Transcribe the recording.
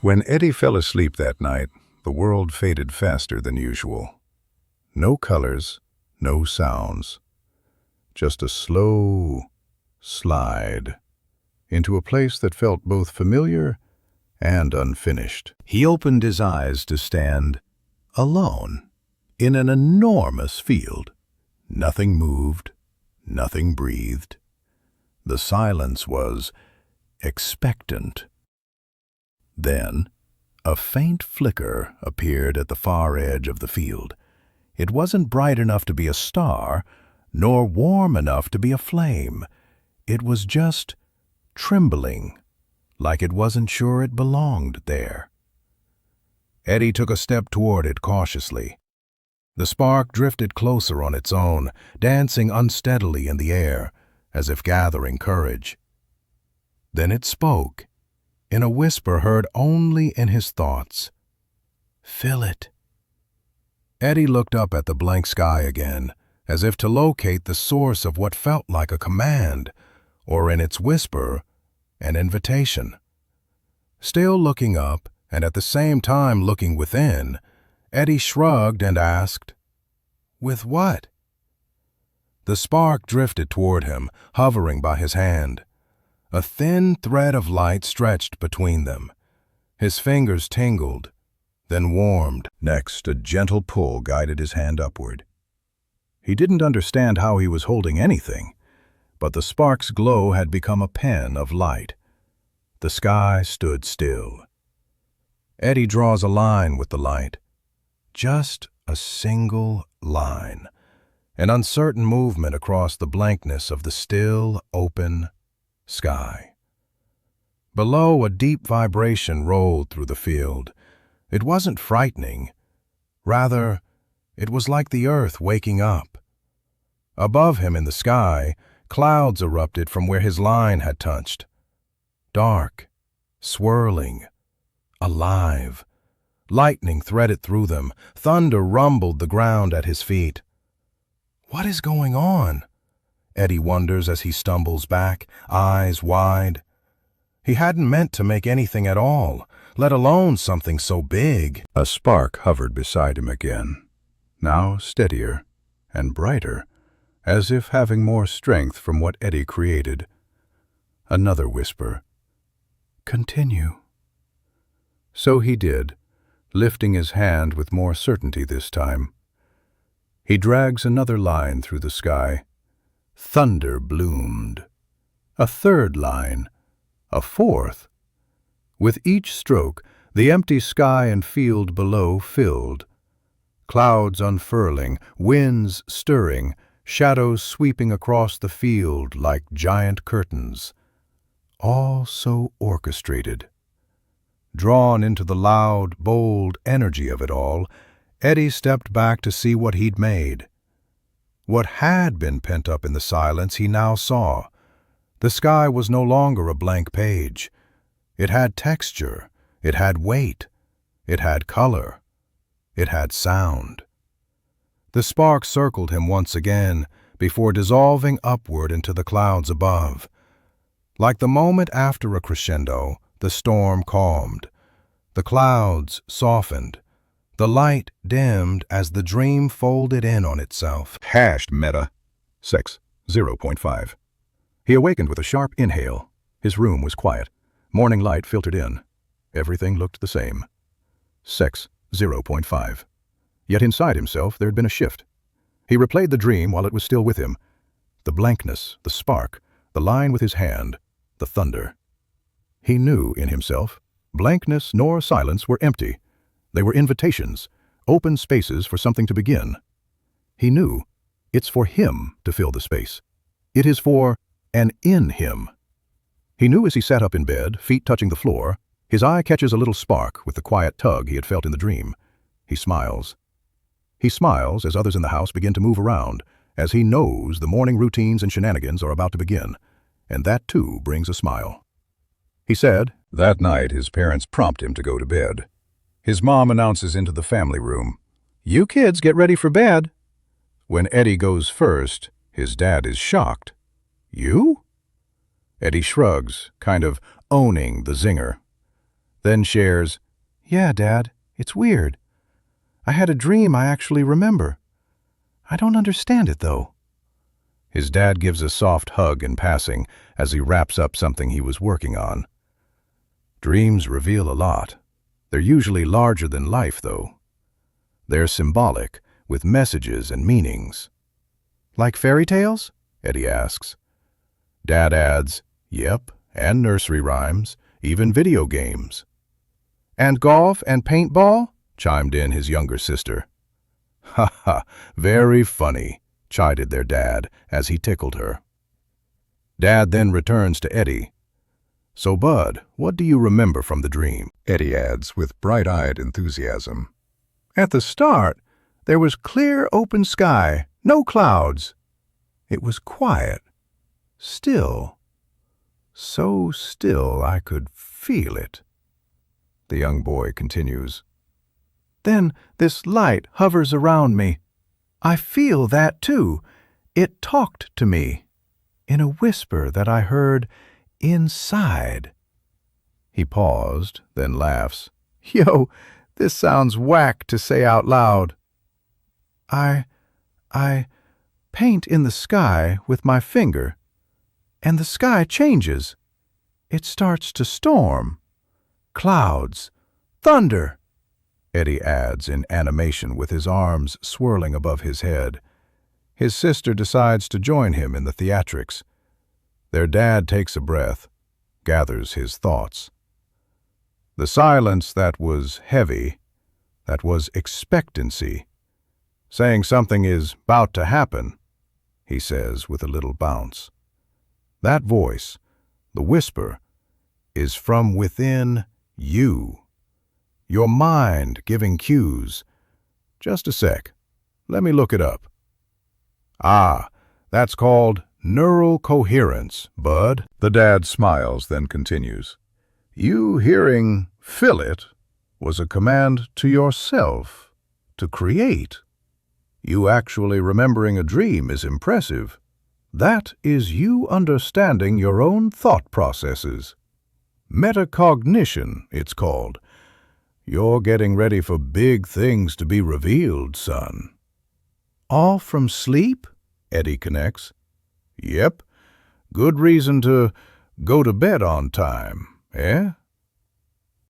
When Eddie fell asleep that night, the world faded faster than usual. No colors, no sounds. Just a slow slide into a place that felt both familiar and unfinished. He opened his eyes to stand alone in an enormous field. Nothing moved, nothing breathed. The silence was expectant. Then, a faint flicker appeared at the far edge of the field. It wasn't bright enough to be a star, nor warm enough to be a flame. It was just trembling, like it wasn't sure it belonged there. Eddie took a step toward it cautiously. The spark drifted closer on its own, dancing unsteadily in the air, as if gathering courage. Then it spoke, in a whisper heard only in his thoughts. "Fill it." Eddie looked up at the blank sky again, as if to locate the source of what felt like a command, or in its whisper, an invitation. Still looking up, and at the same time looking within, Eddie shrugged and asked, "With what?" The spark drifted toward him, hovering by his hand. A thin thread of light stretched between them. His fingers tingled, then warmed. Next, a gentle pull guided his hand upward. He didn't understand how he was holding anything, but the spark's glow had become a pen of light. The sky stood still. Eddie draws a line with the light. Just a single line. An uncertain movement across the blankness of the still, open sky. Below, a deep vibration rolled through the field. It wasn't frightening. Rather, it was like the earth waking up. Above him in the sky, clouds erupted from where his line had touched. Dark, swirling, alive. Lightning threaded through them. Thunder rumbled the ground at his feet. What is going on? Eddie wonders as he stumbles back, eyes wide. He hadn't meant to make anything at all, let alone something so big. A spark hovered beside him again, now steadier and brighter, as if having more strength from what Eddie created. Another whisper. "Continue." So he did, lifting his hand with more certainty this time. He drags another line through the sky. Thunder bloomed. A third line. A fourth. With each stroke, the empty sky and field below filled. Clouds unfurling, winds stirring, shadows sweeping across the field like giant curtains. All so orchestrated. Drawn into the loud, bold energy of it all, Eddie stepped back to see what he'd made. What had been pent up in the silence he now saw. The sky was no longer a blank page. It had texture, it had weight, it had color, it had sound. The spark circled him once again before dissolving upward into the clouds above. Like the moment after a crescendo, the storm calmed. The clouds softened. The light dimmed as the dream folded in on itself. Meta 6:0.5. He awakened with a sharp inhale. His room was quiet. Morning light filtered in. Everything looked the same. 6:0.5. Yet inside himself there had been a shift. He replayed the dream while it was still with him. The blankness, the spark, the line with his hand, the thunder. He knew in himself, blankness nor silence were empty. They were invitations, open spaces for something to begin. He knew it's for him to fill the space. It is for and in him. He knew as he sat up in bed, feet touching the floor, his eye catches a little spark with the quiet tug he had felt in the dream. He smiles. He smiles as others in the house begin to move around, as he knows the morning routines and shenanigans are about to begin, and that too brings a smile. He said, that night his parents prompt him to go to bed. His mom announces into the family room, "You kids get ready for bed." When Eddie goes first, his dad is shocked. "You?" Eddie shrugs, kind of owning the zinger. then shares, "Yeah, Dad, it's weird. I had a dream I actually remember. I don't understand it, though." His dad gives a soft hug in passing as he wraps up something he was working on. Dreams reveal a lot. They're usually larger than life, though. They're symbolic, with messages and meanings. "Like fairy tales?" Eddie asks. Dad adds, "Yep, and nursery rhymes, even video games." "And golf and paintball?" chimed in his younger sister. "Ha ha, very funny," chided their dad as he tickled her. Dad then returns to Eddie. "So, Bud, what do you remember from the dream?" Eddie adds with bright-eyed enthusiasm. "At the start, there was clear open sky, no clouds. It was quiet, still, so still I could feel it." The young boy continues. "Then this light hovers around me. I feel that too. It talked to me, in a whisper that I heard inside." He paused, then laughs. "Yo, this sounds whack to say out loud. I paint in the sky with my finger, and the sky changes. It starts to storm. Clouds, thunder," Eddie adds in animation with his arms swirling above his head. His sister decides to join him in the theatrics. Their dad takes a breath, gathers his thoughts. The silence that was heavy, that was expectancy. "Saying something is about to happen," he says with a little bounce. That voice, the whisper, is from within you. Your mind giving cues. Just a sec. Let me look it up. Ah, that's called neural coherence, Bud. The dad smiles, then continues. You hearing "fill it" was a command to yourself to create. You actually remembering a dream is impressive. That is you understanding your own thought processes. Metacognition, it's called. You're getting ready for big things to be revealed, son. All from sleep? Eddie connects. Yep. Good reason to go to bed on time, eh?